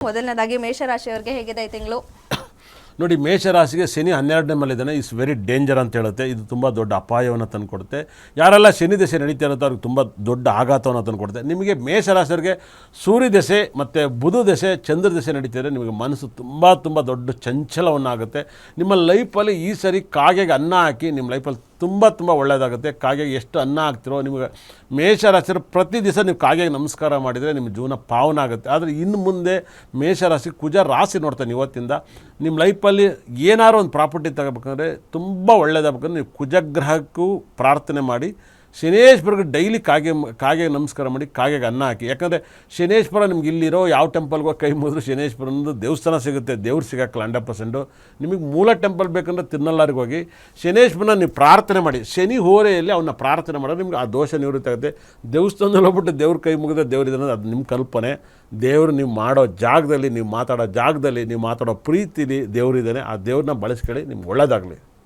ಮೊದಲನೇದಾಗಿ ಮೇಷರಾಶಿಯವರಿಗೆ ಹೇಗಿದೆ ಈ ತಿಂಗಳು? ನೋಡಿ, ಮೇಷರಾಶಿಗೆ ಶನಿ 12ನೇ ಮನೆಯಿದ್ದಾನೆ. ಇಸ್ ವೆರಿ ಡೇಂಜರ್ ಅಂತ ಹೇಳುತ್ತೆ. ಇದು ತುಂಬ ದೊಡ್ಡ ಅಪಾಯವನ್ನು ತಂದುಕೊಡುತ್ತೆ. ಯಾರೆಲ್ಲ ಶನಿ ದಶೆ ನಡೀತಾ ಇರುತ್ತೋ ಅವ್ರಿಗೆ ತುಂಬ ದೊಡ್ಡ ಆಘಾತವನ್ನು ತಂದುಕೊಡುತ್ತೆ. ನಿಮಗೆ ಮೇಷರಾಶಿಯವರಿಗೆ ಸೂರ್ಯ ದಶೆ ಮತ್ತು ಬುಧ ದಶೆ, ಚಂದ್ರ ದಶೆ ನಡೀತಿದ್ರೆ ನಿಮಗೆ ಮನಸ್ಸು ತುಂಬ ದೊಡ್ಡ ಚಂಚಲವನ್ನಾಗುತ್ತೆ. ನಿಮ್ಮ ಲೈಫಲ್ಲಿ ಈ ಸರಿ ಕಾಗೆಗೆ ಅನ್ನ ಹಾಕಿ ನಿಮ್ಮ ಲೈಫಲ್ಲಿ ತುಂಬ ಒಳ್ಳೆಯದಾಗುತ್ತೆ. ಕಾಗೆಗೆ ಎಷ್ಟು ಅನ್ನ ಹಾಕ್ತಿರೋ ನಿಮಗೆ ಮೇಷರಾಶಿಯರು ಪ್ರತಿ ದಿವಸ ನೀವು ಕಾಗೆಗೆ ನಮಸ್ಕಾರ ಮಾಡಿದರೆ ನಿಮ್ಮ ಜೀವನ ಪಾವನ ಆಗುತ್ತೆ. ಆದರೆ ಇನ್ನು ಮುಂದೆ ಮೇಷರಾಶಿ ಕುಜ ರಾಶಿ ನೋಡ್ತಾನೆ ಇವತ್ತಿಂದ ನಿಮ್ಮ ಲೈಫಲ್ಲಿ ಏನಾದ್ರು ಒಂದು ಪ್ರಾಪರ್ಟಿ ತಗೋಬೇಕಂದ್ರೆ ತುಂಬ ಒಳ್ಳೆಯದಾಗಬೇಕಂದ್ರೆ ನೀವು ಕುಜಗ್ರಹಕ್ಕೂ ಪ್ರಾರ್ಥನೆ ಮಾಡಿ, ಶನೇಶ್ವರಿಗೆ ಡೈಲಿ ಕಾಗೆಗೆ ನಮಸ್ಕಾರ ಮಾಡಿ, ಕಾಗೆಗೆ ಅನ್ನ ಹಾಕಿ. ಯಾಕಂದರೆ ಶನೇಶ್ವರ ನಿಮ್ಗೆ ಇಲ್ಲಿರೋ ಯಾವ ಟೆಂಪಲ್ಗೋ ಕೈ ಮುಗಿದ್ರು ಶನೇಶ್ವರನದು ದೇವಸ್ಥಾನ ಸಿಗುತ್ತೆ, ದೇವ್ರು ಸಿಗೋಕ್ಕಲ್ಲ 100%. ನಿಮಗೆ ಮೂಲ ಟೆಂಪಲ್ ಬೇಕಂದ್ರೆ ತಿರುನಲ್ಲಾರಿಗೆ ಹೋಗಿ ಶನೇಶ್ವರನ ನೀವು ಪ್ರಾರ್ಥನೆ ಮಾಡಿ. ಶನಿ ಹೋರೆಯಲ್ಲಿ ಅವನ್ನ ಪ್ರಾರ್ಥನೆ ಮಾಡಿದ್ರೆ ನಿಮ್ಗೆ ಆ ದೋಷ ನಿವೃತ್ತಿ ಆಗುತ್ತೆ. ದೇವಸ್ಥಾನದಲ್ಲಿ ಹೋಗ್ಬಿಟ್ಟು ದೇವ್ರ ಕೈ ಮುಗಿದ್ರೆ ದೇವ್ರಿದ್ದಾನೆ, ಅದು ನಿಮ್ಮ ಕಲ್ಪನೆ. ದೇವರು ನೀವು ಮಾಡೋ ಜಾಗದಲ್ಲಿ, ನೀವು ಮಾತಾಡೋ ಜಾಗದಲ್ಲಿ, ನೀವು ಮಾತಾಡೋ ಪ್ರೀತಿಲಿ ದೇವರಿದ್ದಾನೆ. ಆ ದೇವ್ರನ್ನ ಬಳಸ್ಕೊಳ್ಳಿ, ನಿಮ್ಗೆ ಒಳ್ಳೆಯದಾಗಲಿ.